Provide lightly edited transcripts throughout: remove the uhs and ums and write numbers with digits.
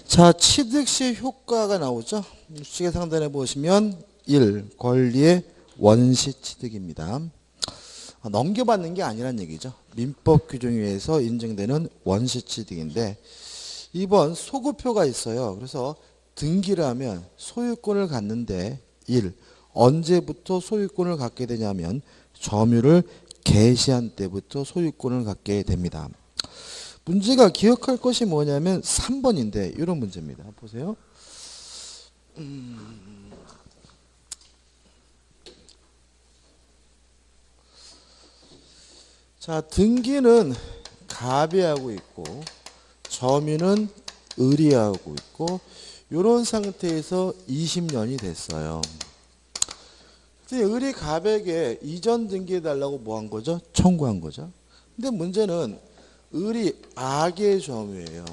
자, 취득시 효과가 나오죠. 시계 상단에 보시면 1. 권리의 원시 취득입니다. 넘겨받는 게 아니란 얘기죠. 민법 규정에 의해서 인정되는 원시 취득인데 2번 소급표가 있어요. 그래서 등기를 하면 소유권을 갖는데 1. 언제부터 소유권을 갖게 되냐면 점유를 개시한 때부터 소유권을 갖게 됩니다. 문제가 기억할 것이 뭐냐면 3번인데 이런 문제입니다. 보세요. 자, 등기는 갑이 하고 있고 점유는 을이 하고 있고 이런 상태에서 20년이 됐어요. 을이 갑에게 이전 등기해 달라고 뭐 한 거죠? 청구한 거죠. 근데 문제는 을이 악의 점유예요.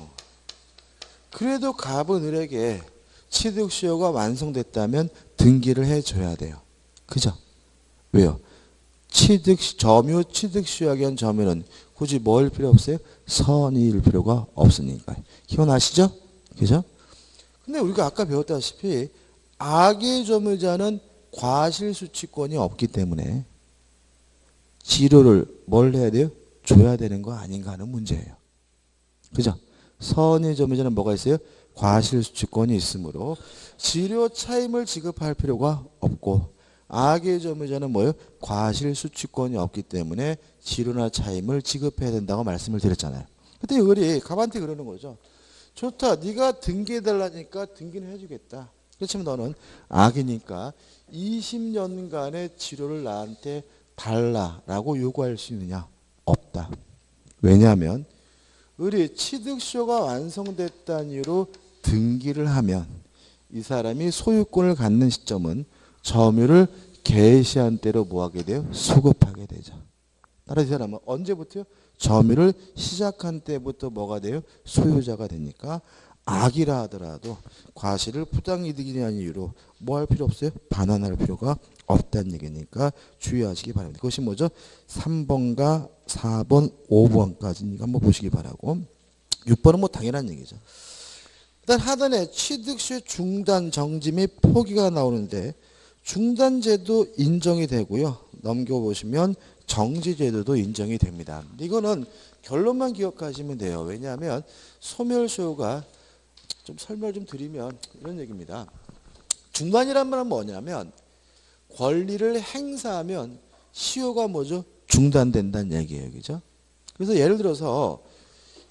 그래도 갑은 을에게 취득수요가 완성됐다면 등기를 해줘야 돼요. 그죠? 왜요? 점유 취득수요하기 위한 점유는 굳이 뭘 필요 없어요? 선의일 필요가 없으니까. 기억나시죠? 그죠? 근데 우리가 아까 배웠다시피 악의 점유자는 과실수취권이 없기 때문에 지료를 뭘 해야 돼요? 줘야 되는 거 아닌가 하는 문제예요. 그죠? 선의 점유자는 뭐가 있어요? 과실수취권이 있으므로 지료 차임을 지급할 필요가 없고 악의 점유자는 뭐예요? 과실수취권이 없기 때문에 지료나 차임을 지급해야 된다고 말씀을 드렸잖아요. 그때 을이 갑한테 그러는 거죠. 좋다. 네가 등기해달라니까 등기는 해주겠다. 그렇지만 너는 악이니까 20년간의 지료를 나한테 달라라고 요구할 수 있느냐? 없다. 왜냐하면 을이 취득수요가 완성됐다는 이유로 등기를 하면 이 사람이 소유권을 갖는 시점은 점유를 개시한 때로 뭐하게 돼요? 수급하게 되죠. 따라서 이 사람은 언제부터요? 점유를 시작한 때부터 뭐가 돼요? 소유자가 되니까 악이라 하더라도 과실을 부당이득이라는 이유로 뭐 할 필요 없어요? 반환할 필요가 없다는 얘기니까 주의하시기 바랍니다. 그것이 뭐죠? 3번과 4번, 5번까지 한번 보시기 바라고 6번은 뭐 당연한 얘기죠. 일단 하단에 취득시 중단, 정지 및 포기가 나오는데 중단제도 인정이 되고요. 넘겨보시면 정지제도도 인정이 됩니다. 이거는 결론만 기억하시면 돼요. 왜냐하면 소멸시효가 좀 설명을 좀 드리면 이런 얘기입니다. 중단이란 말은 뭐냐면 권리를 행사하면 시효가 뭐죠? 중단된다는 얘기예요. 그죠? 그래서 예를 들어서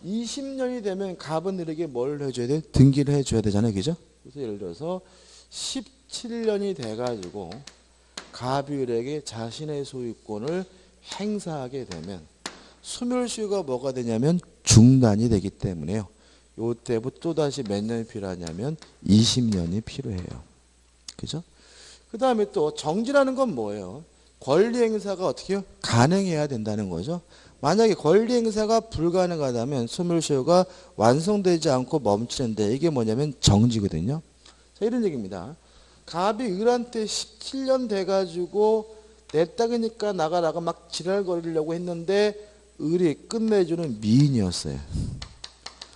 20년이 되면 갑은 을에게 뭘 해줘야 돼? 등기를 해줘야 되잖아요. 그죠? 그래서 예를 들어서 17년이 돼가지고 갑이 을에게 자신의 소유권을 행사하게 되면 소멸시효가 뭐가 되냐면 중단이 되기 때문에요. 요때부터 또다시 몇 년이 필요하냐면 20년이 필요해요. 그죠? 그 다음에 또 정지라는 건 뭐예요? 권리 행사가 어떻게 해요? 가능해야 된다는 거죠. 만약에 권리 행사가 불가능하다면 소멸시효가 완성되지 않고 멈추는데 이게 뭐냐면 정지거든요. 자, 이런 얘기입니다. 갑이 을한테 17년 돼가지고 내 땅이니까 나가라가 막 지랄거리려고 했는데 을이 끝내주는 미인이었어요.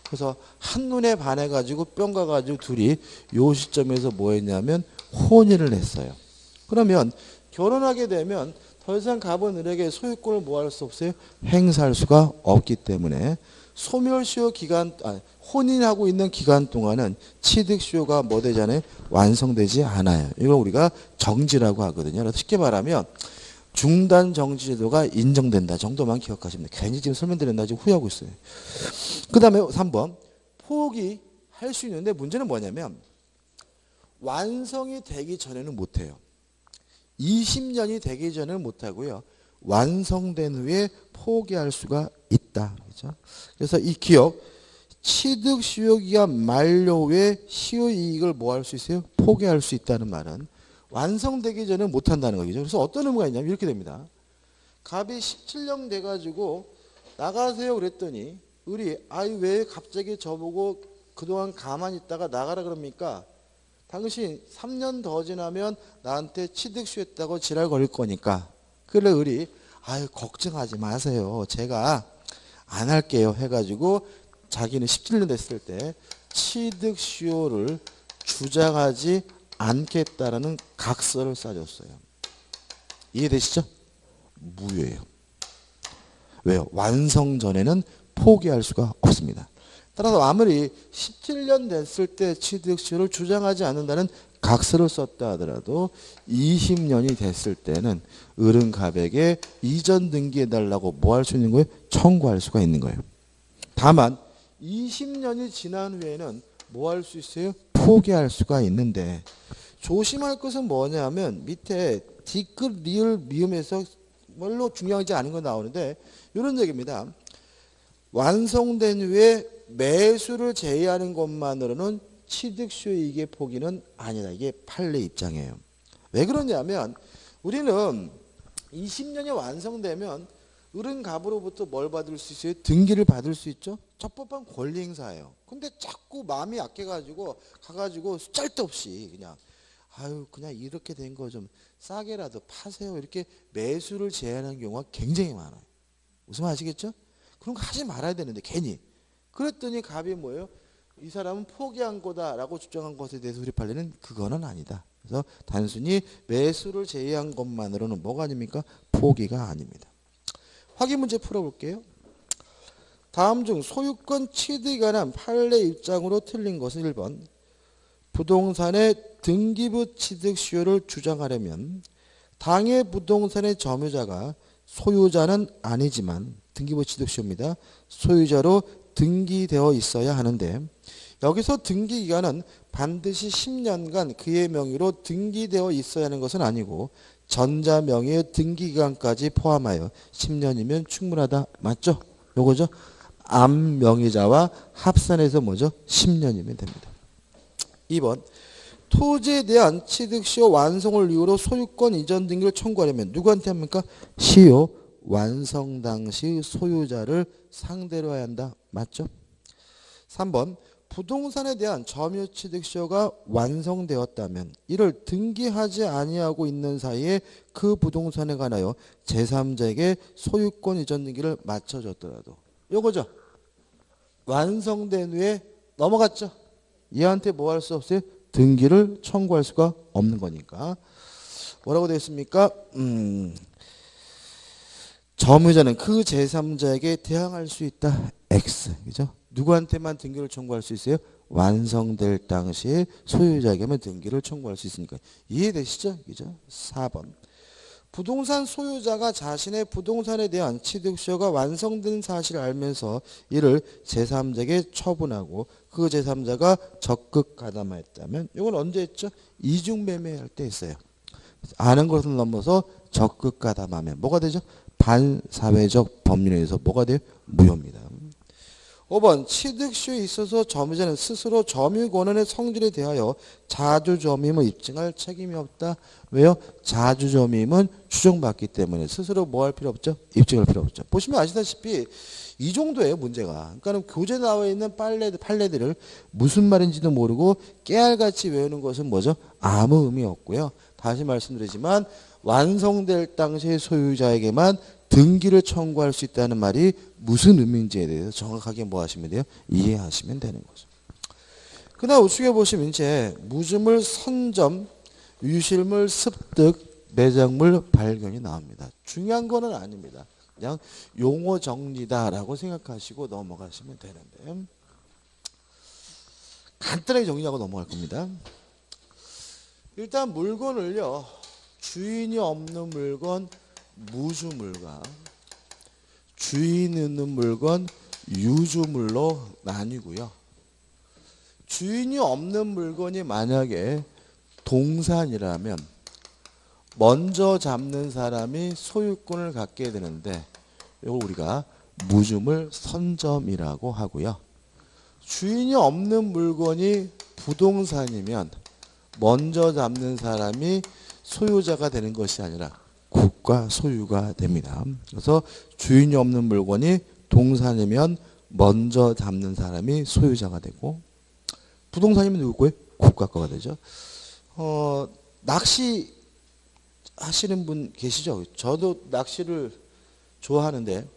그래서 한눈에 반해가지고 뿅 가가지고 둘이 요 시점에서 뭐 했냐면 혼인을 했어요. 그러면 결혼하게 되면 더 이상 갑은 을에게 소유권을 뭐 할 수 없어요? 행사할 수가 없기 때문에 소멸시효 기간, 혼인하고 있는 기간 동안은 취득시효가 뭐 되잖아요? 완성되지 않아요. 이걸 우리가 정지라고 하거든요. 그래서 쉽게 말하면 중단 정지제도가 인정된다 정도만 기억하시면 돼요. 괜히 지금 설명드렸나 지금 후회하고 있어요. 그 다음에 3번 포기할 수 있는데 문제는 뭐냐면 완성이 되기 전에는 못해요. 20년이 되기 전에는 못하고요. 완성된 후에 포기할 수가 있다. 그렇죠? 그래서 이 기억 취득시효기간 만료 후에 시효이익을 뭐 할 수 있어요? 포기할 수 있다는 말은 완성되기 전에 못한다는 거죠. 그래서 어떤 의미가 있냐면 이렇게 됩니다. 갑이 17년 돼가지고 나가세요 그랬더니 을이 아이 왜 갑자기 저보고 그동안 가만히 있다가 나가라 그럽니까? 당신 3년 더 지나면 나한테 취득시효했다고 지랄 거릴 거니까. 그래 을이 아유 걱정하지 마세요. 제가 안 할게요 해가지고 자기는 17년 됐을 때 취득수요를 주장하지 않겠다라는 각서를 써줬어요. 이해되시죠? 무효예요. 왜요? 완성 전에는 포기할 수가 없습니다. 따라서 아무리 17년 됐을 때 취득수요를 주장하지 않는다는 각서를 썼다 하더라도 20년이 됐을 때는 을은갑에게 이전 등기해달라고 뭐 할 수 있는 거예요? 청구할 수가 있는 거예요. 다만 20년이 지난 후에는 뭐 할 수 있어요? 포기할 수가 있는데 조심할 것은 뭐냐면 밑에 디귿, 리을, 미음에서 별로 중요하지 않은 거 나오는데 이런 얘기입니다. 완성된 후에 매수를 제외하는 것만으로는 취득수요이익의 포기는 아니다. 이게 판례 입장이에요. 왜 그러냐면 우리는 20년이 완성되면 을은갑으로부터 뭘 받을 수 있어요? 등기를 받을 수 있죠. 적법한 권리 행사예요. 근데 자꾸 마음이 약해가지고 가가지고 짤데없이 그냥 아유 그냥 이렇게 된 거 좀 싸게라도 파세요. 이렇게 매수를 제한하는 경우가 굉장히 많아요. 무슨 말 아시겠죠? 그런 거 하지 말아야 되는데 괜히. 그랬더니 갑이 뭐예요? 이 사람은 포기한 거다라고 주장한 것에 대해서 우리 판례는 그거는 아니다. 그래서 단순히 매수를 제외한 것만으로는 뭐가 아닙니까? 포기가 아닙니다. 확인 문제 풀어볼게요. 다음 중 소유권 취득에 관한 판례 입장으로 틀린 것은 1번. 부동산의 등기부 취득 수요를 주장하려면 당해 부동산의 점유자가 소유자는 아니지만 등기부 취득 수요입니다. 소유자로 등기되어 있어야 하는데 여기서 등기 기간은 반드시 10년간 그의 명의로 등기되어 있어야 하는 것은 아니고 전자 명의의 등기 기간까지 포함하여 10년이면 충분하다. 맞죠? 요거죠? 암 명의자와 합산해서 뭐죠? 10년이면 됩니다. 2번. 토지에 대한 취득시효 완성을 이유로 소유권 이전 등기를 청구하려면 누구한테 합니까? 시효 완성 당시 소유자를 상대로 해야 한다. 맞죠? 3번. 부동산에 대한 점유 취득시효가 완성되었다면 이를 등기하지 아니하고 있는 사이에 그 부동산에 관하여 제3자에게 소유권 이전 등기를 맞춰줬더라도 요거죠. 완성된 후에 넘어갔죠. 얘한테 뭐 할 수 없어요? 등기를 청구할 수가 없는 거니까. 뭐라고 되어 있습니까? 점유자는 그 제3자에게 대항할 수 있다. X. 그죠? 누구한테만 등기를 청구할 수 있어요? 완성될 당시에 소유자에게만 등기를 청구할 수 있으니까. 이해되시죠? 그죠? 4번. 부동산 소유자가 자신의 부동산에 대한 취득수요가 완성된 사실을 알면서 이를 제3자에게 처분하고 그 제3자가 적극 가담하였다면 이건 언제 했죠? 이중매매할 때 했어요. 아는 것을 넘어서 적극 가담하면 뭐가 되죠? 반사회적 법률에 의해서 뭐가 돼요? 무효입니다. 5번. 취득수요에 있어서 점유자는 스스로 점유 권한의 성질에 대하여 자주점임을 입증할 책임이 없다. 왜요? 자주점임은 추정받기 때문에 스스로 뭐 할 필요 없죠? 입증할 필요 없죠. 보시면 아시다시피 이 정도예요, 문제가. 그러니까 교재에 나와 있는 판례들을 무슨 말인지도 모르고 깨알같이 외우는 것은 뭐죠? 아무 의미 없고요. 다시 말씀드리지만 완성될 당시의 소유자에게만 등기를 청구할 수 있다는 말이 무슨 의미인지에 대해서 정확하게 뭐 하시면 돼요? 이해하시면 되는 거죠. 그다음 우측에 보시면 이제 무주물 선점, 유실물 습득, 매장물 발견이 나옵니다. 중요한 거는 아닙니다. 그냥 용어 정리다라고 생각하시고 넘어가시면 되는데 간단하게 정리하고 넘어갈 겁니다. 일단 물건을요. 주인이 없는 물건 무주물과 주인 있는 물건 유주물로 나뉘고요. 주인이 없는 물건이 만약에 동산이라면 먼저 잡는 사람이 소유권을 갖게 되는데 이걸 우리가 무주물 선점이라고 하고요. 주인이 없는 물건이 부동산이면 먼저 잡는 사람이 소유자가 되는 것이 아니라 국가 소유가 됩니다. 그래서 주인이 없는 물건이 동산이면 먼저 잡는 사람이 소유자가 되고 부동산이면 누구고요? 국가 거가 되죠. 낚시 하시는 분 계시죠? 저도 낚시를 좋아하는데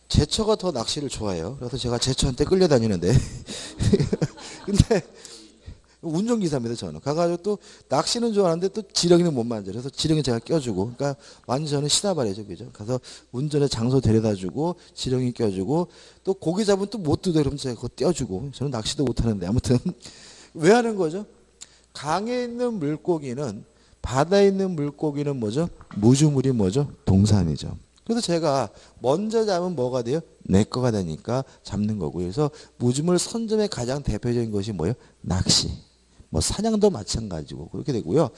제처가 더 낚시를 좋아해요. 그래서 제가 제처한테 끌려다니는데 근데 운전기사입니다, 저는. 가가지고 또 낚시는 좋아하는데 또 지렁이는 못 만져요. 그래서 지렁이 제가 껴주고, 그러니까 완전 저는 시다발이죠, 그죠? 가서 운전에 장소 데려다주고, 지렁이 껴주고, 또 고기 잡으면 또 못 뜯어, 그러면 제가 그거 떼어주고. 저는 낚시도 못하는데, 아무튼. 왜 하는 거죠? 강에 있는 물고기는, 바다에 있는 물고기는 뭐죠? 무주물이 뭐죠? 동산이죠. 그래서 제가 먼저 잡으면 뭐가 돼요? 내 거가 되니까 잡는 거고요. 그래서 무주물 선점의 가장 대표적인 것이 뭐예요? 낚시. 뭐 사냥도 마찬가지고 그렇게 되고요.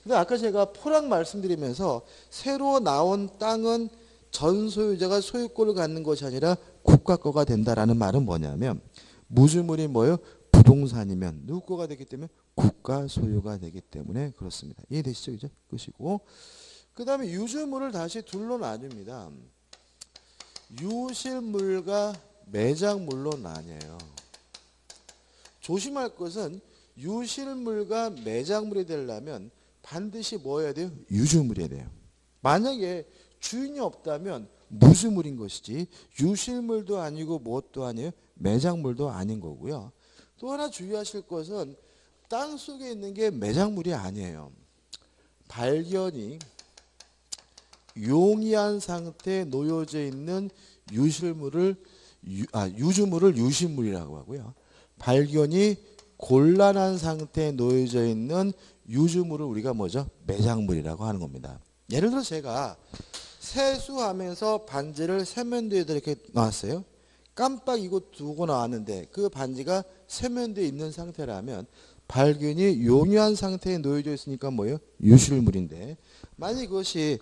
근데 아까 제가 포랑 말씀드리면서 새로 나온 땅은 전 소유자가 소유권을 갖는 것이 아니라 국가 거가 된다라는 말은 뭐냐면 무주물이 뭐예요? 부동산이면 누구 거가 되기 때문에 국가 소유가 되기 때문에 그렇습니다. 이해되시죠? 그죠? 그것이고 그 다음에 유주물을 다시 둘로 나뉩니다. 유실물과 매장물로 나뉘어요. 조심할 것은 유실물과 매장물이 되려면 반드시 뭐 해야 돼요? 유주물이어야 돼요. 만약에 주인이 없다면 무주물인 것이지 유실물도 아니고 무엇도 아니에요? 매장물도 아닌 거고요. 또 하나 주의하실 것은 땅 속에 있는 게 매장물이 아니에요. 발견이 용이한 상태에 놓여져 있는 유실물을 유주물을 유실물이라고 하고요. 발견이 곤란한 상태에 놓여져 있는 유주물을 우리가 뭐죠? 매장물이라고 하는 겁니다. 예를 들어 제가 세수하면서 반지를 세면대에다 이렇게 놨어요. 깜빡 이거 두고 나왔는데 그 반지가 세면대에 있는 상태라면 발견이 용이한 상태에 놓여져 있으니까 뭐예요? 유실물인데 만약 그것이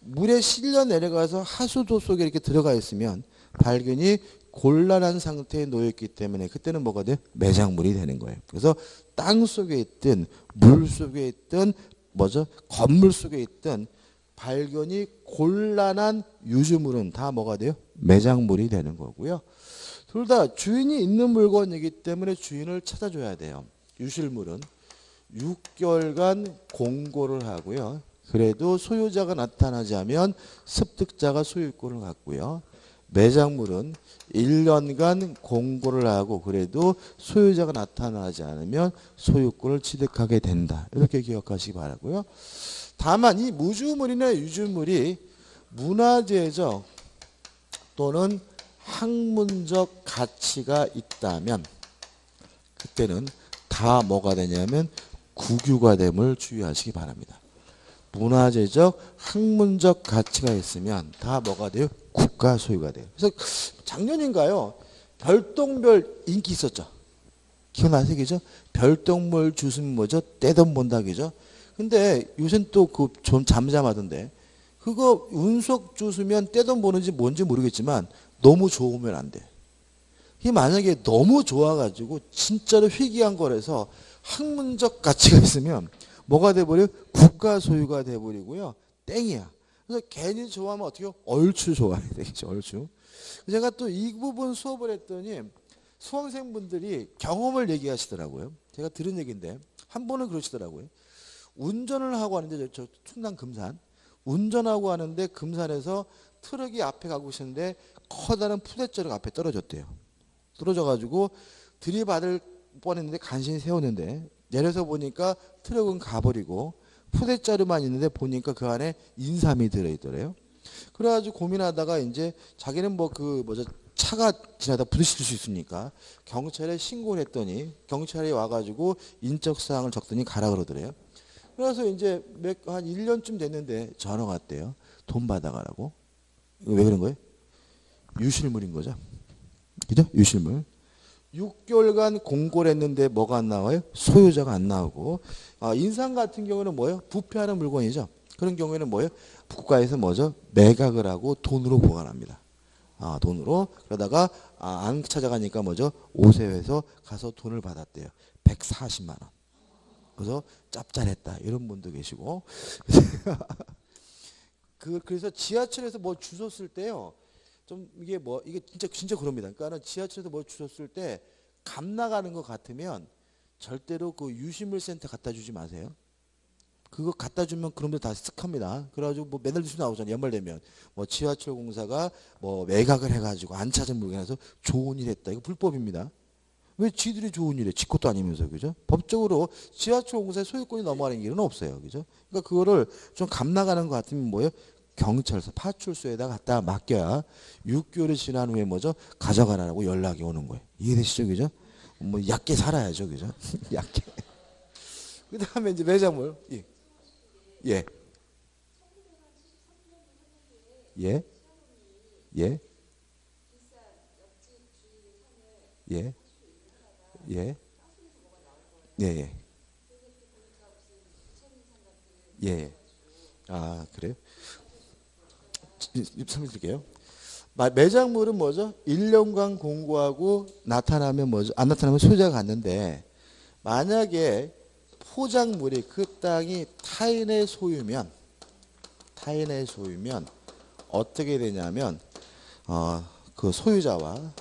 물에 실려 내려가서 하수도 속에 이렇게 들어가 있으면 발견이 곤란한 상태에 놓였기 때문에 그때는 뭐가 돼요? 매장물이 되는 거예요. 그래서 땅 속에 있든 물 속에 있든 뭐죠? 건물 속에 있든 발견이 곤란한 유주물은 다 뭐가 돼요? 매장물이 되는 거고요. 둘 다 주인이 있는 물건이기 때문에 주인을 찾아줘야 돼요. 유실물은 6개월간 공고를 하고요. 그래도 소유자가 나타나지 않으면 습득자가 소유권을 갖고요. 매장물은 1년간 공고를 하고 그래도 소유자가 나타나지 않으면 소유권을 취득하게 된다. 이렇게 기억하시기 바라고요. 다만 이 무주물이나 유주물이 문화재적 또는 학문적 가치가 있다면 그때는 다 뭐가 되냐면 국유가 됨을 주의하시기 바랍니다. 문화재적 학문적 가치가 있으면 다 뭐가 돼요? 국가 소유가 돼요. 그래서 작년인가요? 별똥별 인기 있었죠. 기억나세요? 그죠? 별똥별 주스면 뭐죠? 떼돈 본다 그죠? 근데 요새는 또 그 좀 잠잠하던데 그거 운석 주스면 떼돈 버는지 뭔지 모르겠지만 너무 좋으면 안 돼. 이게 만약에 너무 좋아가지고 진짜로 희귀한 거라서 학문적 가치가 있으면 뭐가 돼버려요? 국가 소유가 돼버리고요. 땡이야. 그래서 괜히 좋아하면 어떻게 해요? 얼추 좋아해야 되겠죠. 얼추. 제가 또 이 부분 수업을 했더니 수험생분들이 경험을 얘기하시더라고요. 제가 들은 얘기인데 한 분은 그러시더라고요. 운전을 하고 하는데 저 충남 금산 운전하고 하는데 금산에서 트럭이 앞에 가고 있었는데 커다란 푸대자루가 앞에 떨어졌대요. 떨어져가지고 들이받을 뻔했는데 간신히 세웠는데 내려서 보니까 트럭은 가버리고 푸대자루만 있는데 보니까 그 안에 인삼이 들어있더래요. 그래가지고 고민하다가 이제 자기는 뭐 그 뭐죠 차가 지나다 부딪힐 수 있으니까 경찰에 신고를 했더니 경찰이 와가지고 인적사항을 적더니 가라 그러더래요. 그래서 이제 한 1년쯤 됐는데 전화가 왔대요. 돈 받아가라고. 왜 그런 거예요? 유실물인 거죠. 그죠? 유실물. 6개월간 공고를 했는데 뭐가 안 나와요? 소유자가 안 나오고 인상 같은 경우는 뭐예요? 부패하는 물건이죠. 그런 경우에는 뭐예요? 국가에서 뭐죠? 매각을 하고 돈으로 보관합니다. 돈으로. 그러다가 안 찾아가니까 뭐죠? 오세회에서 가서 돈을 받았대요. 140만 원. 그래서 짭짤했다. 이런 분도 계시고. 그래서 지하철에서 뭐 주웠을 때요. 좀 이게 진짜 그럽니다. 그러니까 지하철에서 뭐 주웠을 때 값 나가는 것 같으면 절대로 그 유실물센터 갖다 주지 마세요. 그거 갖다 주면 그런 분들 다 쓱합니다. 그래가지고 뭐 맨날 뉴스 나오잖아요. 연말 되면 뭐 지하철 공사가 뭐 매각을 해가지고 안 찾은 물건에서 좋은 일 했다. 이거 불법입니다. 왜 지들이 좋은 일에 지 것도 아니면서 그죠? 법적으로 지하철 공사에 소유권이 넘어가는 일은 없어요. 그죠? 그러니까 그거를 좀 감나가는 것 같으면 뭐예요? 경찰서 파출소에다 갖다 맡겨야 6개월이 지난 후에 뭐죠? 가져가라고 연락이 오는 거예요. 이해되시죠? 그죠? 뭐 얕게 살아야죠. 그죠? 얕게. 그다음에 이제 매장물. 예. 예. 예. 예. 예. 예. 예. 예. 예. 아, 그래요? 설명드릴게요. 매장물은 뭐죠? 1년간 공고하고 나타나면 뭐죠? 안 나타나면 소유자가 갖는데 만약에 포장물이 그 땅이 타인의 소유면 어떻게 되냐면 그 소유자가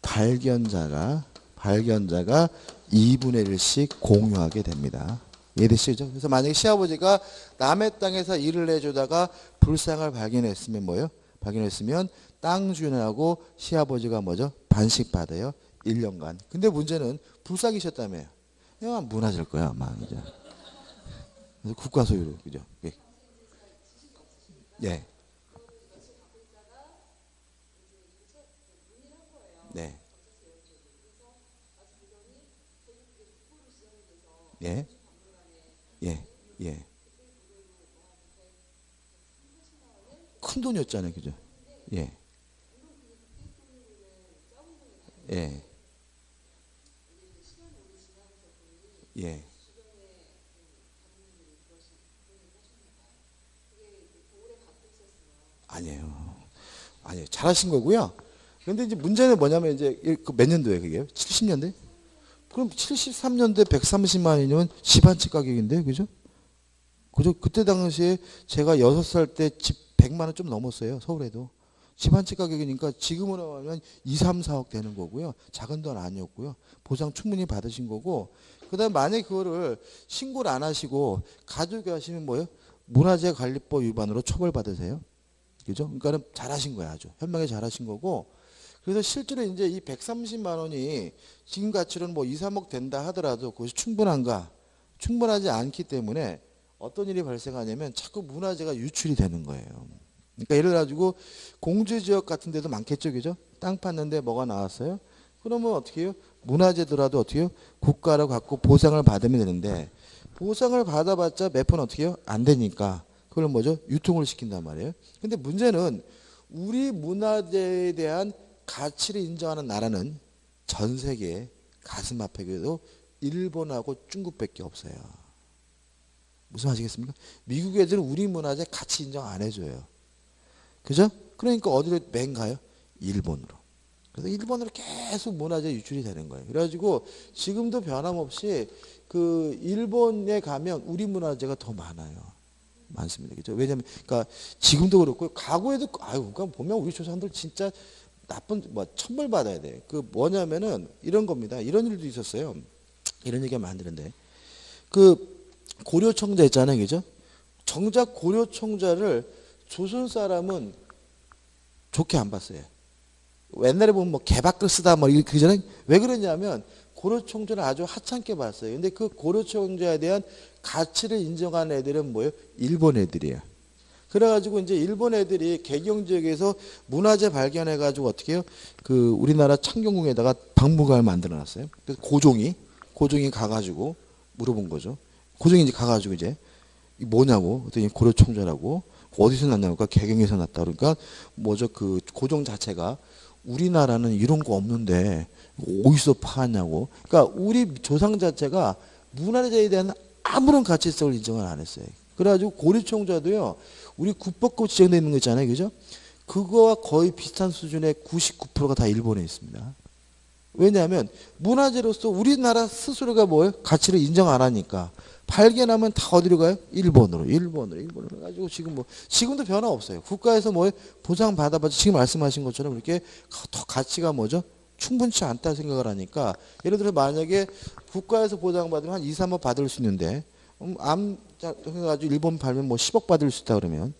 발견자가 2분의 1씩 공유하게 됩니다. 이해되시죠? 그래서 만약에 시아버지가 남의 땅에서 일을 해주다가 불상을 발견했으면 뭐예요? 발견했으면 땅 주인하고 시아버지가 뭐죠? 반씩 받아요. 1년간. 근데 문제는 불쌍이셨다며요. 그냥 무너질 거야 아마. 이제. 그래서 국가 소유로 그죠? 예. 예. 네. 예. 예. 예. 큰 돈이었잖아요. 그죠? 예. 예. 예. 아니에요. 아니에요. 잘하신 거고요. 근데 이제 문제는 뭐냐면 이제 몇 년도에 그게? 70년대? 그럼 73년대 130만 원이면 집 한 채 가격인데, 그죠? 그죠? 그때 당시에 제가 6살 때 집 100만 원 좀 넘었어요. 서울에도. 집 한 채 가격이니까 지금으로 하면 2, 3, 4억 되는 거고요. 작은 돈 아니었고요. 보상 충분히 받으신 거고. 그다음에 만약에 그거를 신고를 안 하시고 가지고 가시면 뭐예요? 문화재관리법 위반으로 처벌받으세요. 그죠? 그러니까는 잘하신 거야, 아주. 현명히 잘하신 거고. 그래서 실제로 이제 이 130만 원이 지금 가치로는 뭐 2, 3억 된다 하더라도 그것이 충분한가? 충분하지 않기 때문에 어떤 일이 발생하냐면 자꾸 문화재가 유출이 되는 거예요. 그러니까 예를 가지고 공주지역 같은 데도 많겠죠, 그죠? 땅 팠는데 뭐가 나왔어요? 그러면 어떻게 해요? 문화재더라도 어떻게 해요? 국가로 갖고 보상을 받으면 되는데 보상을 받아봤자 몇 푼 어떻게 해요? 안 되니까 그걸 뭐죠? 유통을 시킨단 말이에요. 근데 문제는 우리 문화재에 대한 가치를 인정하는 나라는 전 세계에 가슴 아프게도 일본하고 중국밖에 없어요. 무슨 말이겠습니까? 미국 애들은 우리 문화재 가치 인정 안 해줘요. 그죠? 그러니까 어디로 맨 가요? 일본으로. 그래서 일본으로 계속 문화재 유출이 되는 거예요. 그래가지고 지금도 변함없이 그 일본에 가면 우리 문화재가 더 많아요. 많습니다. 그죠? 왜냐면, 그러니까 지금도 그렇고, 과거에도, 아유, 그러니까 보면 우리 조상들 진짜 나쁜, 천벌 받아야 돼. 그 뭐냐면은 이런 겁니다. 이런 일도 있었어요. 이런 얘기가 많은데. 그 고려청자 있잖아요. 그죠? 정작 고려청자를 조선 사람은 좋게 안 봤어요. 옛날에 보면 뭐 개박글 쓰다 뭐 그러잖아요. 왜 그러냐면 고려청자를 아주 하찮게 봤어요. 근데 그 고려청자에 대한 가치를 인정한 애들은 뭐예요? 일본 애들이에요. 그래가지고 이제 일본 애들이 개경 지역에서 문화재 발견해가지고 어떻게 해요? 그 우리나라 창경궁에다가 박물관을 만들어놨어요. 그래서 고종이 가가지고 물어본 거죠. 고종이 이제 가가지고 이제 뭐냐고 그랬더니 고려청자라고 어디서 났냐고 그러니까 개경에서 났다 그러니까 뭐죠 그 고종 자체가 우리나라는 이런 거 없는데 어디서 파냐고 그러니까 우리 조상 자체가 문화재에 대한 아무런 가치성을 인정을 안 했어요. 그래가지고 고려청자도요 우리 국법고 지정되어 있는 거 있잖아요, 그죠? 그거와 거의 비슷한 수준의 99%가 다 일본에 있습니다. 왜냐하면 문화재로서 우리나라 스스로가 뭐예요? 가치를 인정 안 하니까 발견하면 다 어디로 가요? 일본으로 해가지고 지금 뭐 지금도 변화 없어요. 국가에서 뭐 보상 받아봤자 지금 말씀하신 것처럼 이렇게 더 가치가 뭐죠? 충분치 않다 생각을 하니까 예를 들어 만약에 국가에서 보상받으면 한 2, 3억 받을 수 있는데 암 해가지고 일본 팔면 뭐 10억 받을 수 있다 그러면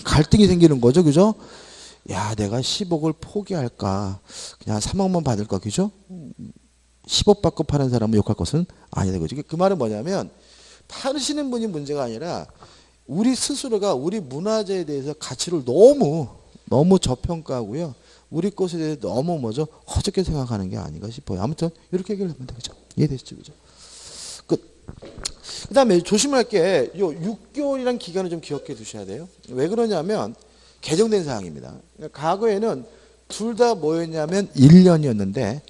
갈등이 생기는 거죠, 그죠? 야, 내가 10억을 포기할까? 그냥 3억만 받을까? 그죠? 10억 받고 파는 사람은 욕할 것은 아니다. 그죠? 그 말은 뭐냐면 파시는 분이 문제가 아니라 우리 스스로가 우리 문화재에 대해서 가치를 너무 저평가하고요. 우리 것에 대해 너무 뭐죠? 허접게 생각하는 게 아닌가 싶어요. 아무튼 이렇게 얘기를 하면 되죠. 이해되시죠? 그죠? 그 다음에 조심할 게 요 6개월이란 기간을 좀 기억해 두셔야 돼요. 왜 그러냐면 개정된 사항입니다. 과거에는 둘 다 뭐였냐면 1년이었는데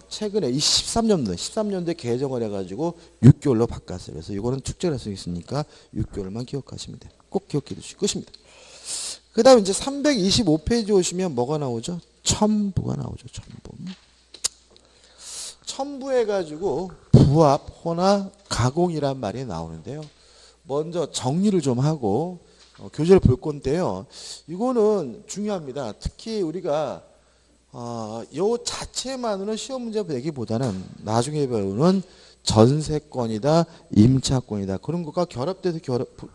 최근에 13년도에 개정을 해가지고 6개월로 바꿨어요. 그래서 이거는 축제를 할 수 있으니까 6개월만 기억하시면 돼요. 꼭 기억해 두시고 끝입니다. 그 다음에 이제 325페이지 오시면 뭐가 나오죠? 첨부가 나오죠. 첨부해가지고 부합, 혼합, 가공이란 말이 나오는데요. 먼저 정리를 좀 하고 교재를 볼 건데요. 이거는 중요합니다. 특히 우리가 요 자체만으로는 시험 문제 내기보다는 나중에 배우는 전세권이다, 임차권이다 그런 것과 결합돼서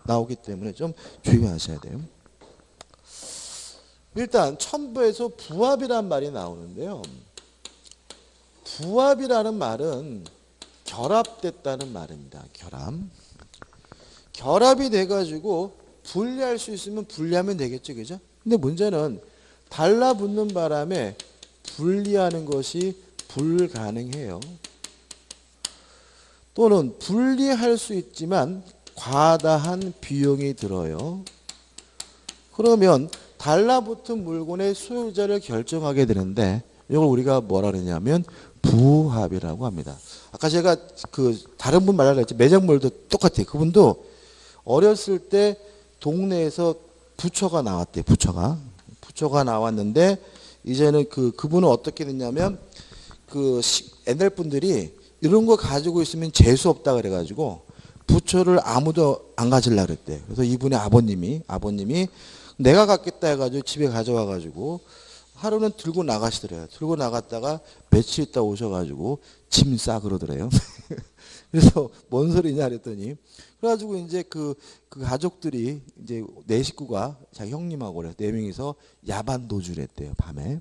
나오기 때문에 좀 주의하셔야 돼요. 일단 첨부에서 부합이란 말이 나오는데요. 부합이라는 말은 결합됐다는 말입니다. 결합이 돼가지고 분리할 수 있으면 분리하면 되겠죠, 그죠? 근데 문제는 달라붙는 바람에 분리하는 것이 불가능해요. 또는 분리할 수 있지만 과다한 비용이 들어요. 그러면 달라붙은 물건의 소유자를 결정하게 되는데 이걸 우리가 뭐라 그러냐면 부합이라고 합니다. 아까 제가 그 다른 분 말하려고 했지 매장물도 똑같아요. 그분도 어렸을 때 동네에서 부처가 나왔대요. 부처가 나왔는데 이제는 그분은 어떻게 됐냐면 옛날 분들이 이런 거 가지고 있으면 재수 없다 그래가지고 부처를 아무도 안 가지려고 그랬대요. 그래서 이분의 아버님이 내가 갖겠다 해가지고 집에 가져와가지고 하루는 들고 나가시더래요. 들고 나갔다가 며칠 있다 오셔가지고 짐 싸 그러더래요. 그래서 뭔 소리냐 그랬더니 그래가지고 이제 그 가족들이 이제 네 식구가 자기 형님하고 그래 네 명이서 야반 도주를 했대요. 밤에.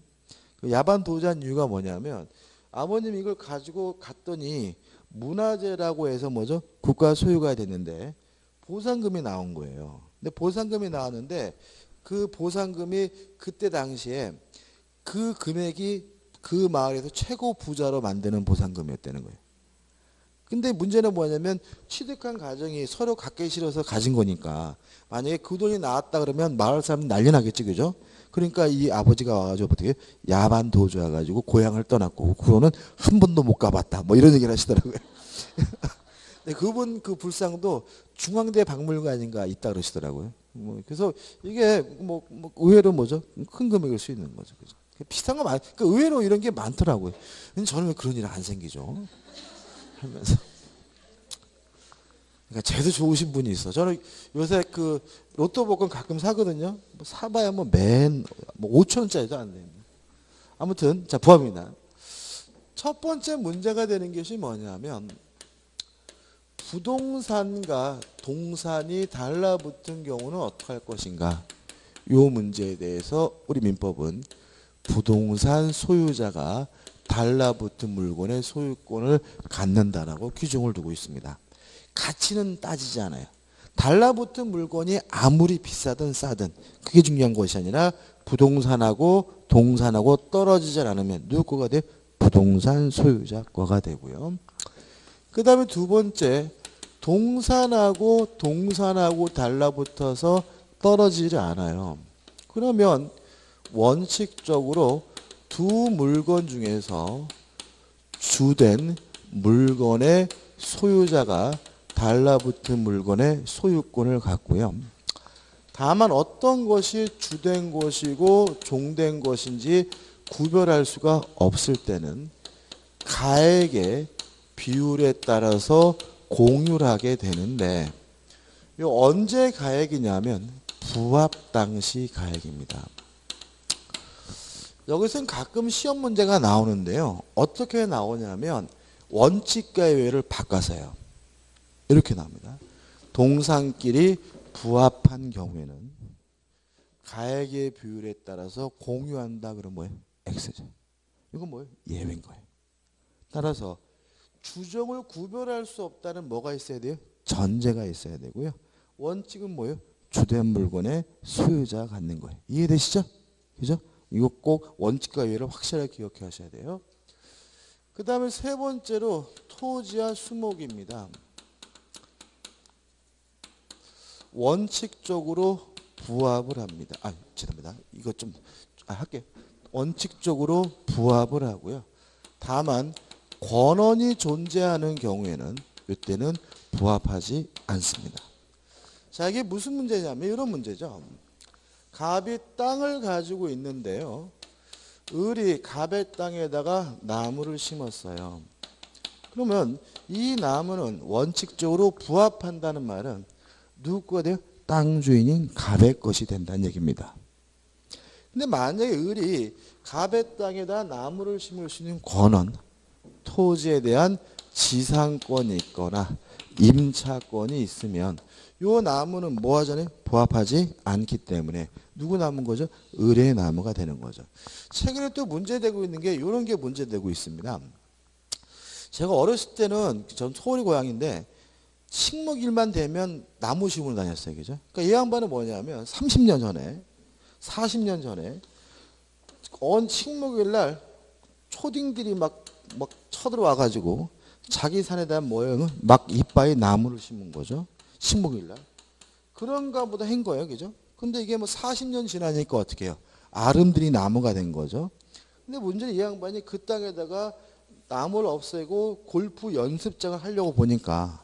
그 야반 도주한 이유가 뭐냐면 아버님 이걸 가지고 갔더니 문화재라고 해서 뭐죠? 국가 소유가 됐는데 보상금이 나온 거예요. 근데 보상금이 나왔는데 그 보상금이 그때 당시에 그 금액이 그 마을에서 최고 부자로 만드는 보상금이었다는 거예요. 근데 문제는 뭐냐면 취득한 가정이 서로 갖기 싫어서 가진 거니까 만약에 그 돈이 나왔다 그러면 마을 사람 난리 나겠지, 그죠? 그러니까 이 아버지가 와가지고 어떻게 야반 도주해가지고 고향을 떠났고 그 후로는 한 번도 못 가봤다 뭐 이런 얘기를 하시더라고요. 근데 그분 그 불상도 중앙대 박물관인가 있다 그러시더라고요. 그래서 이게 의외로 뭐죠? 큰 금액일 수 있는 거죠, 그죠? 비슷한 거 그러니까 의외로 이런 게 많더라고요. 근데 저는 왜 그런 일이 안 생기죠? 하면서. 그러니까 제도 좋으신 분이 있어. 저는 요새 그 로또 복권 가끔 사거든요. 사봐야 5천 원짜리도 안 됩니다. 아무튼 자 부합입니다. 첫 번째 문제가 되는 것이 뭐냐면 부동산과 동산이 달라붙은 경우는 어떻게 할 것인가. 이 문제에 대해서 우리 민법은 부동산 소유자가 달라붙은 물건의 소유권을 갖는다라고 규정을 두고 있습니다. 가치는 따지지 않아요. 달라붙은 물건이 아무리 비싸든 싸든 그게 중요한 것이 아니라 부동산하고 동산하고 떨어지지 않으면 누구 거가 돼? 부동산 소유자 거가 되고요. 그 다음에 두 번째 동산하고 달라붙어서 떨어지지 않아요. 그러면 원칙적으로 두 물건 중에서 주된 물건의 소유자가 달라붙은 물건의 소유권을 갖고요. 다만 어떤 것이 주된 것이고 종된 것인지 구별할 수가 없을 때는 가액의 비율에 따라서 공유를 하게 되는데 언제 가액이냐면 부합 당시 가액입니다. 여기서는 가끔 시험 문제가 나오는데요. 어떻게 나오냐면 원칙과 예외를 바꿔서요. 이렇게 나옵니다. 동산끼리 부합한 경우에는 가액의 비율에 따라서 공유한다. 그럼 뭐예요? X죠. 이건 뭐예요? 예외인 거예요. 따라서 주종을 구별할 수 없다는 뭐가 있어야 돼요? 전제가 있어야 되고요. 원칙은 뭐예요? 주된 물건의 소유자가 갖는 거예요. 이해되시죠? 그죠? 이거 꼭 원칙과 예외를 확실하게 기억해 하셔야 돼요. 그 다음에 세 번째로 토지와 수목입니다. 원칙적으로 부합을 합니다. 죄송합니다. 이거 좀 할게요. 원칙적으로 부합을 하고요. 다만 권원이 존재하는 경우에는 이때는 부합하지 않습니다. 자, 이게 무슨 문제냐면 이런 문제죠. 갑이 땅을 가지고 있는데요. 을이 갑의 땅에다가 나무를 심었어요. 그러면 이 나무는 원칙적으로 부합한다는 말은 누구 거가 돼요? 땅 주인인 갑의 것이 된다는 얘기입니다. 근데 만약에 을이 갑의 땅에다 나무를 심을 수 있는 권원, 토지에 대한 지상권이 있거나 임차권이 있으면 요 나무는 뭐 하잖아요? 부합하지 않기 때문에 누구 나무인 거죠? 을의 나무가 되는 거죠. 최근에 또 문제되고 있는 게 이런 게 문제되고 있습니다. 제가 어렸을 때는 전 서울이 고향인데 식목일만 되면 나무 심으러 다녔어요. 그죠? 그러니까 이 양반은 뭐냐면 30년 전에 40년 전에 식목일 날 초딩들이 막 쳐들어와 가지고 자기 산에다 모양은 막 이빠이 나무를 심은 거죠. 식목일 날. 그런가 보다 한 거예요. 그죠? 근데 이게 뭐 40년 지나니까 어떻게 해요? 아름드리 나무가 된 거죠. 근데 문제는 이 양반이 그 땅에다가 나무를 없애고 골프 연습장을 하려고 보니까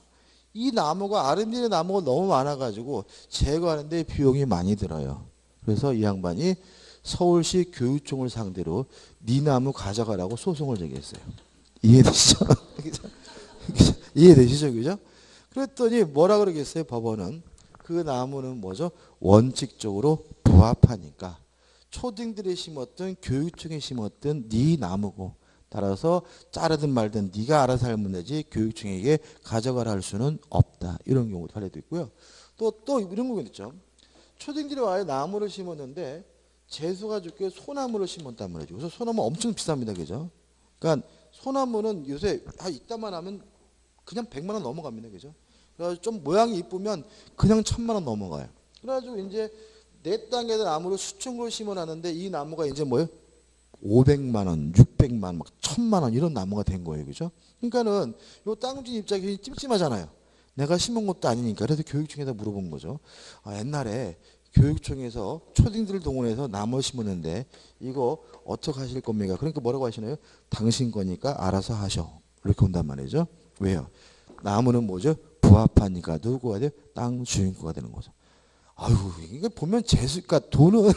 이 나무가 아름드리 나무가 너무 많아가지고 제거하는데 비용이 많이 들어요. 그래서 이 양반이 서울시 교육청을 상대로 네 나무 가져가라고 소송을 제기했어요. 이해되시죠? 이해되시죠? 그죠? 그랬더니 뭐라 그러겠어요? 법원은 그 나무는 뭐죠? 원칙적으로 부합하니까 초딩들이 심었든 교육청이 심었든 네 나무고 따라서 자르든 말든 네가 알아서 하면 되지 교육청에게 가져가라 할 수는 없다. 이런 경우도 발해도 있고요. 또 이런 경우도 있죠. 초딩들이 와서 나무를 심었는데 재수가 좋게 소나무를 심었단 말이죠. 그래서 소나무 엄청 비쌉니다. 그죠? 그러니까 소나무는 요새 이따만 하면 그냥 100만 원 넘어갑니다. 그죠? 그래서 좀 모양이 이쁘면 그냥 1000만 원 넘어가요. 그래가지고 이제 내 땅에다 나무를 수천 그루 심어놨는데 이 나무가 이제 뭐예요? 500만 원, 600만 원, 막 1000만 원 이런 나무가 된 거예요. 그죠? 그러니까는 요 땅주인 입장이 찜찜하잖아요. 내가 심은 것도 아니니까. 그래서 교육청에다 물어본 거죠. 옛날에 교육청에서 초딩들 동원해서 나무 심었는데 이거 어떻게 하실 겁니까? 그러니까 뭐라고 하시나요? 당신 거니까 알아서 하셔. 이렇게 온단 말이죠. 왜요? 나무는 뭐죠? 부합하니까 누구가 돼요? 땅 주인 거가 되는 거죠. 아유, 이게 보면 그러니까 돈은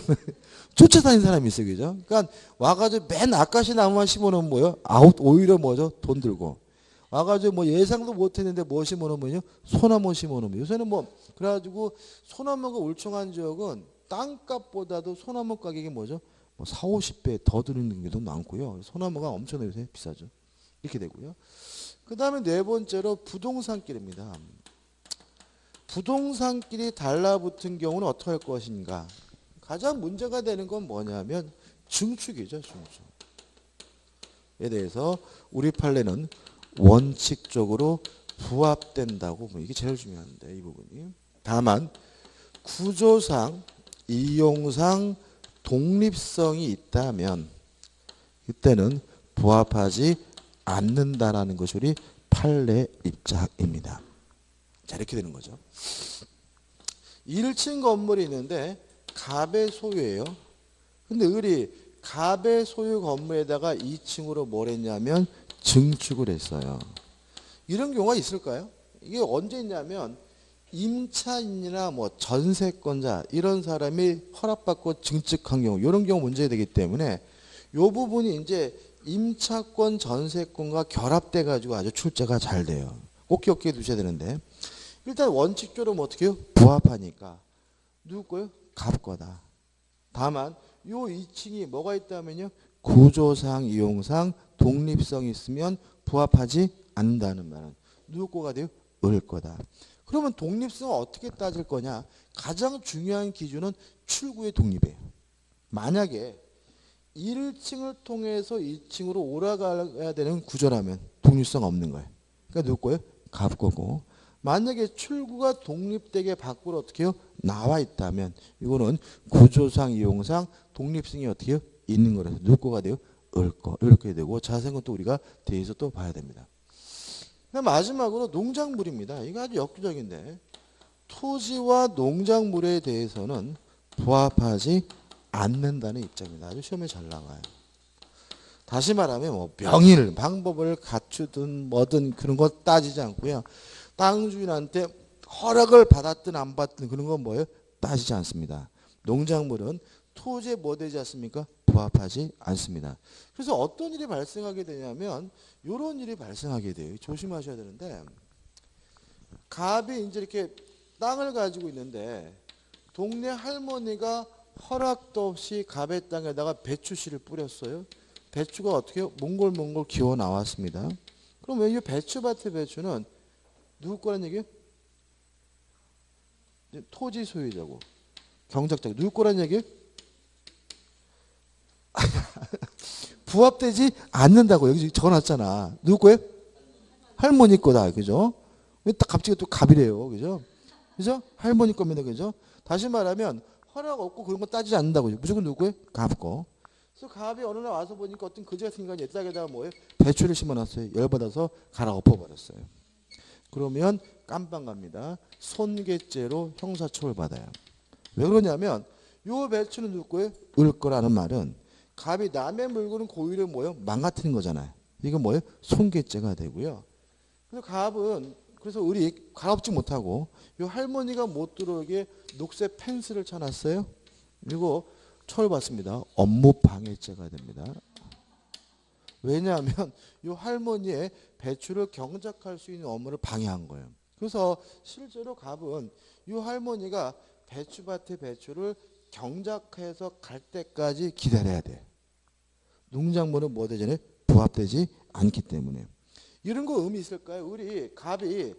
쫓아다니는 사람이 있어요. 그죠? 그러니까 와가지고 맨 아까시 나무만 심어놓으면 뭐요? 오히려 뭐죠? 돈 들고. 와가지고 뭐 예상도 못했는데 뭐 심어놓으면요? 소나무 심어놓으면. 요새는 뭐, 그래가지고 소나무가 울창한 지역은 땅값보다도 소나무 가격이 뭐죠? 뭐 4, 50배 더 드는 경우도 많고요. 소나무가 엄청나게 요새 비싸죠. 이렇게 되고요. 그 다음에 네 번째로 부동산길입니다. 부동산끼리 달라붙은 경우는 어떻게 할 것인가? 가장 문제가 되는 건 뭐냐면 증축이죠. 증축. 에 대해서 우리 판례는 원칙적으로 부합된다고 이게 제일 중요한데 이 부분이. 다만 구조상, 이용상 독립성이 있다면 이때는 부합하지 않는다라는 것이 우리 판례 입장입니다. 자, 이렇게 되는 거죠. 1층 건물이 있는데 갑의 소유예요. 근데 을이 갑의 소유 건물에다가 2층으로 뭘 했냐면 증축을 했어요. 이런 경우가 있을까요? 이게 언제 있냐면 임차인이나 뭐 전세권자 이런 사람이 허락받고 증축한 경우 이런 경우 문제가 되기 때문에 이 부분이 이제 임차권 전세권과 결합돼 가지고 아주 출제가 잘 돼요. 꼭 기억해 두셔야 되는데 일단 원칙적으로 뭐 어떻게 해요? 부합하니까 누구 거요? 갑 거다. 다만 요 2층이 뭐가 있다면요? 구조상 이용상 독립성이 있으면 부합하지 않는다는 말은 누구 거가 돼요? 을 거다. 그러면 독립성을 어떻게 따질 거냐? 가장 중요한 기준은 출구의 독립이에요. 만약에 1층을 통해서 2층으로 올라가야 되는 구조라면 독립성 없는 거예요. 그러니까 누구 거예요? 갑 거고. 만약에 출구가 독립되게 밖으로 어떻게 해요? 나와 있다면 이거는 구조상 이용상 독립성이 어떻게 해요? 있는 거라서 누구 거가 돼요? 을 거. 이렇게 되고 자생은 또 우리가 뒤에서 또 봐야 됩니다. 마지막으로 농작물입니다. 이거 아주 역주적인데 토지와 농작물에 대해서는 부합하지 않는다는 입장입니다. 아주 시험에 잘 나가요. 다시 말하면 뭐 명의, 방법을 갖추든 뭐든 그런 거 따지지 않고요. 땅 주인한테 허락을 받았든 안 받든 그런 건 뭐예요? 따지지 않습니다. 농작물은 토지에 뭐 되지 않습니까? 부합하지 않습니다. 그래서 어떤 일이 발생하게 되냐면 이런 일이 발생하게 돼요. 조심하셔야 되는데 갑이 이제 이렇게 땅을 가지고 있는데 동네 할머니가 허락도 없이 갑의 땅에다가 배추씨를 뿌렸어요. 배추가 어떻게 몽골 기어 나왔습니다. 그럼 이 배추밭의 배추는 누구 거란 얘기예요? 토지 소유자고 경작자고 누구 거란 얘기예요? 부합되지 않는다고 여기 적어놨잖아. 누구 거예요? 할머니 거다. 그죠? 왜 딱 갑자기 또 갑이래요. 그죠? 그죠? 할머니 겁니다. 그죠? 다시 말하면 허락 없고 그런 거 따지지 않는다고. 무조건 누구예요? 갑 거. 그래서 갑이 어느 날 와서 보니까 어떤 거지 같은 인간이 땅에다가 뭐예요? 배추를 심어놨어요. 열받아서 갈아 엎어버렸어요. 그러면 깜빵 갑니다. 손괴죄로 형사처벌 받아요. 왜 그러냐면 요 배추는 누구 거예요? 을 거라는 말은 갑이 남의 물건은 고의로 뭐예요? 망가뜨린 거잖아요. 이건 뭐예요? 손괴죄가 되고요. 그래서 갑은 그래서 을이 갈아엎지 못하고 요 할머니가 못 들어오게 녹색 펜스를 쳐놨어요. 그리고 처벌받습니다. 업무 방해죄가 됩니다. 왜냐하면 요 할머니의 배추를 경작할 수 있는 업무를 방해한 거예요. 그래서 실제로 갑은 요 할머니가 배추밭의 배추를 경작해서 갈 때까지 기다려야 돼. 농작물은 뭐 되잖아요? 부합되지 않기 때문에. 이런 거 의미 있을까요? 우리 갑이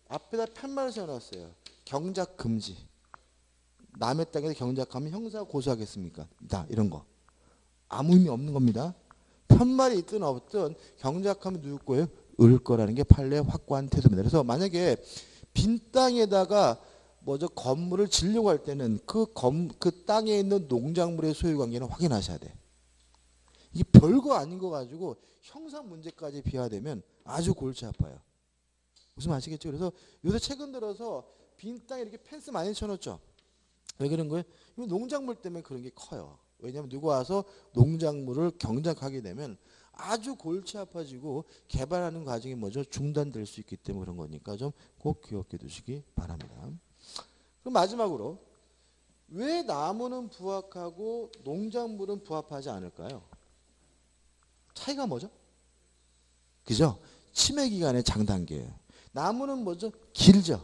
앞에다 팻말을 세워놨어요. 경작 금지. 남의 땅에서 경작하면 형사 고소하겠습니까? 이런 거. 아무 의미 없는 겁니다. 편말이 있든 없든 경작하면 누구 거예요? 을 거라는 게 판례의 확고한 태도입니다. 그래서 만약에 빈 땅에다가 먼저 건물을 지려고 할 때는 그 땅에 있는 농작물의 소유관계는 확인하셔야 돼. 이게 별거 아닌 거 가지고 형사 문제까지 비화되면 아주 골치 아파요. 무슨 아시겠죠? 그래서 요새 최근 들어서 빈 땅에 이렇게 펜스 많이 쳐놓죠. 왜 그런 거예요? 이거 농작물 때문에 그런 게 커요. 왜냐하면 누가 와서 농작물을 경작하게 되면 아주 골치 아파지고 개발하는 과정이 뭐죠? 중단될 수 있기 때문에 그런 거니까 좀 꼭 기억해 두시기 바랍니다. 그럼 마지막으로 왜 나무는 부합하고 농작물은 부합하지 않을까요? 차이가 뭐죠? 그죠? 치매 기간의 장단기예요. 나무는 뭐죠? 길죠.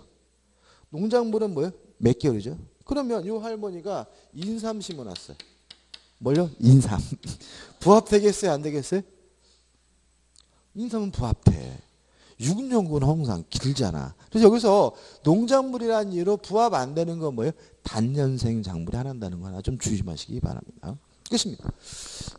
농작물은 뭐예요? 몇 개월이죠? 그러면 이 할머니가 인삼 심어놨어요. 뭘요? 인삼. 부합되겠어요? 안 되겠어요? 인삼은 부합돼. 6년근 항상 길잖아. 그래서 여기서 농작물이라는 이유로 부합 안 되는 건 뭐예요? 단년생 작물이 하나인다는 거 하나 좀 조심하시기 바랍니다. 끝입니다.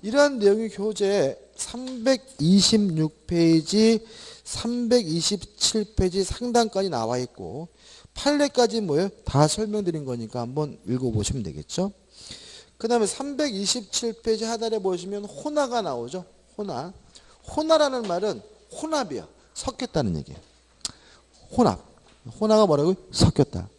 이러한 내용이 교재 326페이지, 327페이지 상단까지 나와 있고 판례까지 뭐예요? 다 설명드린 거니까 한번 읽어보시면 되겠죠. 그 다음에 327페이지 하단에 보시면 혼화가 나오죠. 혼화. 혼화라는 말은 혼합이야. 섞였다는 얘기예요. 혼합. 혼화가 뭐라고요? 섞였다.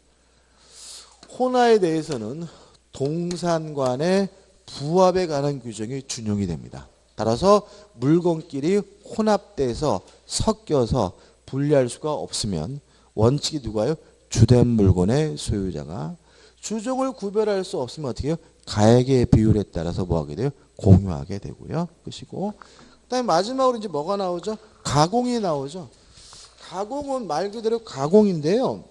혼화에 대해서는 동산관의 부합에 관한 규정이 준용이 됩니다. 따라서 물건끼리 혼합돼서 섞여서 분리할 수가 없으면 원칙이 누가요? 주된 물건의 소유자가 주종을 구별할 수 없으면 어떻게 해요? 가액의 비율에 따라서 뭐 하게 돼요? 공유하게 되고요. 끝이고. 그다음에 마지막으로 이제 뭐가 나오죠? 가공이 나오죠. 가공은 말 그대로 가공인데요.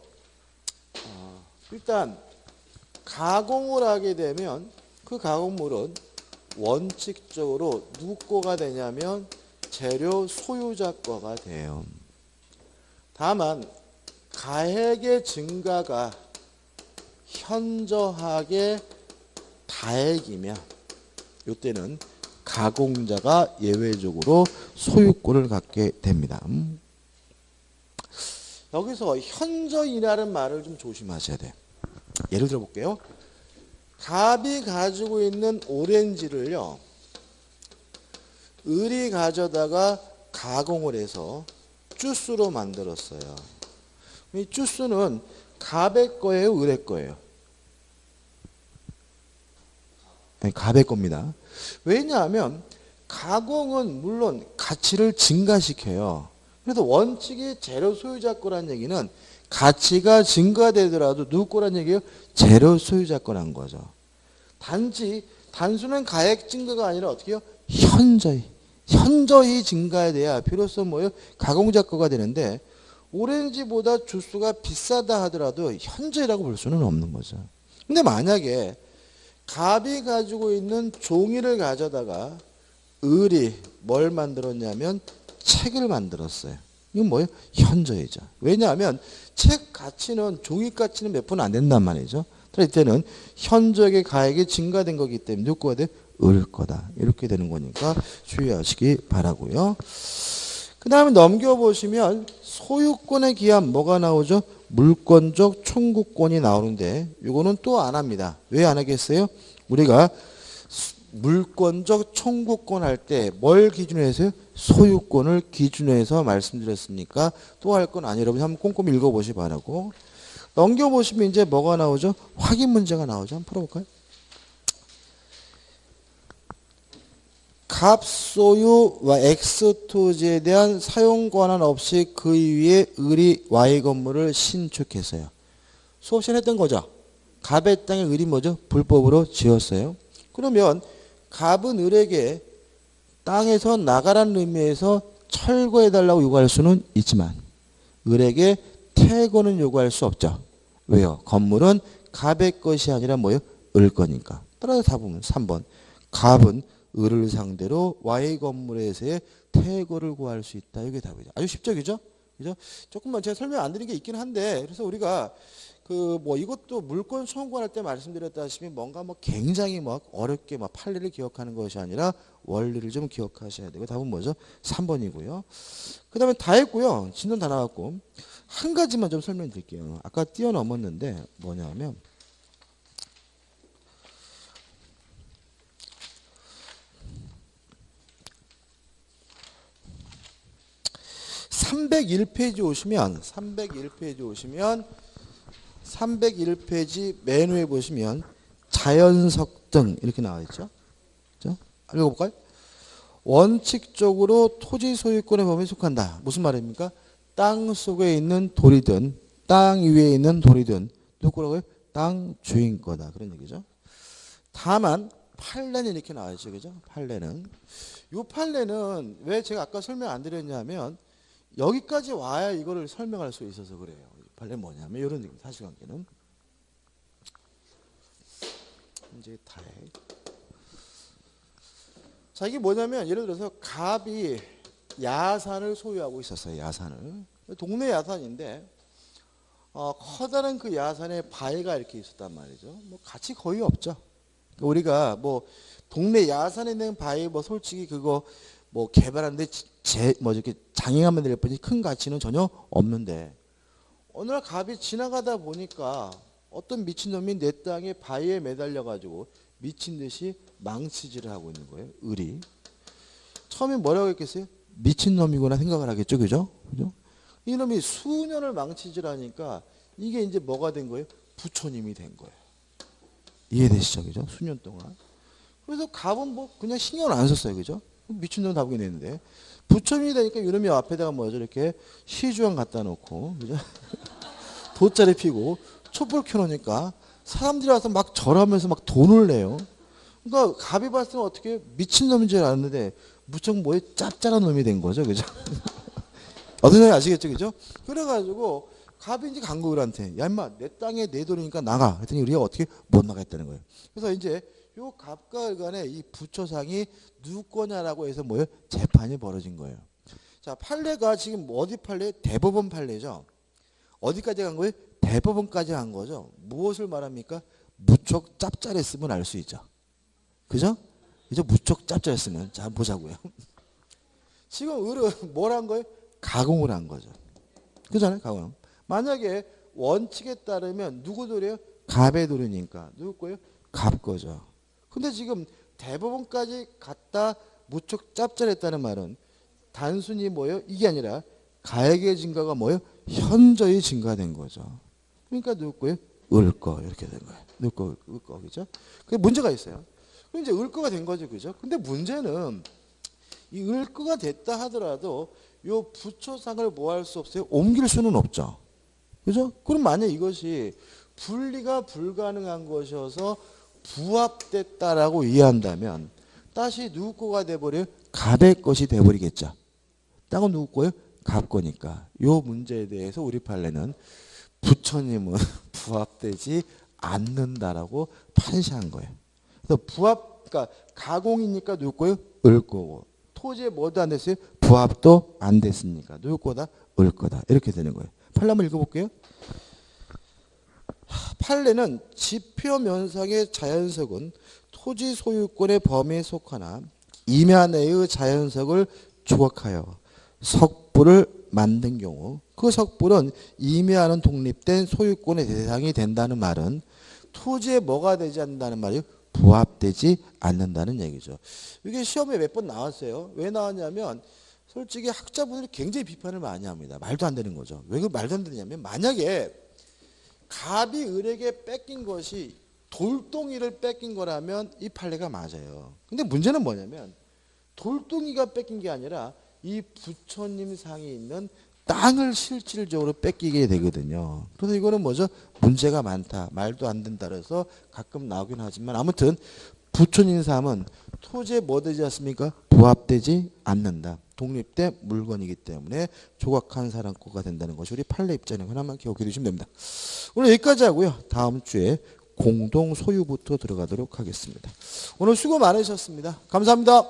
일단 가공을 하게 되면 그 가공물은 원칙적으로 누구 거가 되냐면 재료 소유자 거가 돼요. 다만 가액의 증가가 현저하게 다액이면 이때는 가공자가 예외적으로 소유권을 갖게 됩니다. 여기서 현저이라는 말을 좀 조심하셔야 돼요. 예를 들어 볼게요. 갑이 가지고 있는 오렌지를요, 을이 가져다가 가공을 해서 주스로 만들었어요. 이 주스는 갑의 거예요, 을의 거예요? 네, 갑의 겁니다. 왜냐하면 가공은 물론 가치를 증가시켜요. 그래서 원칙이 재료 소유자 거란 얘기는 가치가 증가되더라도 누구 거란 얘기예요? 재료 소유자 거란 거죠. 단지 단순한 가액 증가가 아니라 어떻게 해요? 현저히 증가돼야 비로소 뭐예요? 가공자 거가 되는데 오렌지보다 주스가 비싸다 하더라도 현저히라고 볼 수는 없는 거죠. 근데 만약에 갑이 가지고 있는 종이를 가져다가 을이 뭘 만들었냐면 책을 만들었어요. 이건 뭐예요? 현저이죠. 왜냐하면 책 가치는 종이 가치는 몇 푼 안 된단 말이죠. 이때는 현저하게 가액이 증가된 거기 때문에 누구가 돼? 을 거다. 이렇게 되는 거니까 주의하시기 바라고요. 그 다음에 넘겨보시면 소유권에 기한 뭐가 나오죠? 물권적 청구권이 나오는데 이거는 또 안 합니다. 왜 안 하겠어요? 우리가 물권적 청구권 할 때 뭘 기준으로 해서요? 소유권을 기준으로 해서 말씀드렸으니까 또 할 건 아니에요. 여러분 한번 꼼꼼히 읽어보시 바라고. 넘겨보시면 이제 뭐가 나오죠? 확인 문제가 나오죠. 한번 풀어볼까요? 갑 소유와 X 토지에 대한 사용 권한 없이 그 위에 을이 Y 건물을 신축했어요. 수업 시간에 했던 거죠. 갑의 땅에 을이 뭐죠? 불법으로 지었어요. 그러면 갑은 을에게 땅에서 나가라는 의미에서 철거해달라고 요구할 수는 있지만 을에게 퇴거는 요구할 수 없죠. 왜요? 건물은 갑의 것이 아니라 뭐예요? 을 거니까. 따라서 답은 3번. 갑은 을을 상대로 Y 건물에서의 퇴거를 구할 수 있다. 이게 답이죠. 아주 쉽죠, 그죠? 그죠? 조금만 제가 설명 안 드린 게 있긴 한데, 그래서 우리가 이것도 물권 청구할 때 말씀드렸다시피 뭔가 굉장히 어렵게 판례를 기억하는 것이 아니라 원리를 좀 기억하셔야 되고, 답은 뭐죠? 3번이고요. 그 다음에 다 했고요. 진도 다 나왔고. 한 가지만 좀 설명드릴게요. 아까 뛰어넘었는데 뭐냐면, 301페이지 오시면 301페이지 맨 위에 보시면 자연석 등 이렇게 나와 있죠. 그렇죠? 읽어볼까요? 원칙적으로 토지 소유권의 범위에 속한다. 무슨 말입니까? 땅 속에 있는 돌이든 땅 위에 있는 돌이든 누구라고요? 땅 주인 거다. 그런 얘기죠. 다만 판례는 이렇게 나와 있죠. 그죠? 판례는. 이 판례는 왜 제가 아까 설명 안 드렸냐면 여기까지 와야 이거를 설명할 수 있어서 그래요. 판례는 뭐냐면 이런 얘기입니다. 사실관계는. 이제 다해. 자, 이게 뭐냐면 예를 들어서 갑이 야산을 소유하고 있었어요. 야산을. 동네 야산인데 커다란 그 야산에 바위가 이렇게 있었단 말이죠. 가치 거의 없죠. 우리가 동네 야산에 있는 바위 솔직히 그거 개발하는데 이렇게 장애하면 될 뿐이지 큰 가치는 전혀 없는데 어느 날 갑이 지나가다 보니까 어떤 미친놈이 내 땅에 바위에 매달려 가지고 미친 듯이 망치질을 하고 있는 거예요. 을이. 처음에 뭐라고 했겠어요? 미친놈이구나 생각을 하겠죠. 그죠? 그죠? 이놈이 수년을 망치질하니까 이게 이제 뭐가 된 거예요? 부처님이 된 거예요. 이해되시죠? 그죠? 수년 동안. 그래서 갑은 그냥 신경을 안 썼어요. 그죠? 미친놈 다 보긴 했는데. 부처님이 되니까 이놈이 앞에다가 뭐죠? 이렇게 시주황 갖다 놓고, 그죠? 돗자리 피고, 촛불 켜놓으니까 사람들이 와서 막 절하면서 막 돈을 내요. 그러니까 갑이 봤을 때는 어떻게 미친놈인 줄 알았는데 무척 짭짤한 놈이 된 거죠. 그죠? 어떤 소리 아시겠죠? 그죠? 그래가지고 갑이 이제 간 거 을한테 야 임마 내 땅에 내 돈이니까 나가. 그랬더니 우리가 어떻게 못 나가겠다는 거예요. 그래서 이제 요 갑과 을 간에 이 부처상이 누구 거냐라고 해서 재판이 벌어진 거예요. 자, 판례가 지금 어디 판례? 대법원 판례죠. 어디까지 간 거예요? 대법원까지 간 거죠. 무엇을 말합니까? 무척 짭짤했으면 알 수 있죠. 그죠? 이제 무척 짭짤했으면. 자, 보자고요. 지금 을은 뭘 한 거예요? 가공을 한 거죠. 그잖아요, 가공. 만약에 원칙에 따르면 누구 도래요? 갑의 도리니까. 누구 거예요? 갑 거죠. 근데 지금 대법원까지 갔다 무척 짭짤했다는 말은 단순히 뭐예요? 이게 아니라 가액의 증가가 뭐예요? 현저히 증가된 거죠. 그러니까 누구 거예요? 을 거. 이렇게 된 거예요. 누구 거, 을 거. 그죠? 그게 문제가 있어요. 그럼 이제 을 거가 된 거죠. 그죠? 근데 문제는 이 을 거가 됐다 하더라도 요 부초상을 뭐 할 수 없어요? 옮길 수는 없죠. 그죠? 그럼 만약 이것이 분리가 불가능한 것이어서 부합됐다라고 이해한다면 다시 누구 거가 돼버려요? 갑의 것이 돼버리겠죠. 땅은 누구 거예요? 갑 거니까. 요 문제에 대해서 우리 판례는 부처님은 부합되지 않는다라고 판시한 거예요. 그래서 그러니까 가공이니까 누구 거예요? 을 거고. 토지에 뭐도 안 됐어요? 부합도 안 됐으니까 누구 거다? 을 거다. 이렇게 되는 거예요. 판례 한번 읽어볼게요. 판례는 지표면상의 자연석은 토지 소유권의 범위에 속하나 임야 내의 자연석을 조각하여 석부를 만든 경우 그 석불은 임야는 독립된 소유권의 대상이 된다는 말은 토지에 뭐가 되지 않는다는 말이요? 부합되지 않는다는 얘기죠. 이게 시험에 몇 번 나왔어요. 왜 나왔냐면 솔직히 학자분들이 굉장히 비판을 많이 합니다. 말도 안 되는 거죠. 왜 그 말도 안 되냐면 만약에 갑이 을에게 뺏긴 것이 돌덩이를 뺏긴 거라면 이 판례가 맞아요. 근데 문제는 뭐냐면 돌덩이가 뺏긴 게 아니라 이 부처님 상에 있는 땅을 실질적으로 뺏기게 되거든요. 그래서 이거는 뭐죠? 문제가 많다. 말도 안 된다. 그래서 가끔 나오긴 하지만 아무튼 부처님 삶은 토지에 뭐 되지 않습니까? 부합되지 않는다. 독립된 물건이기 때문에 조각한 사람 거가 된다는 것이 우리 판례 입장에 하나만 기억해 두시면 됩니다. 오늘 여기까지 하고요. 다음 주에 공동 소유부터 들어가도록 하겠습니다. 오늘 수고 많으셨습니다. 감사합니다.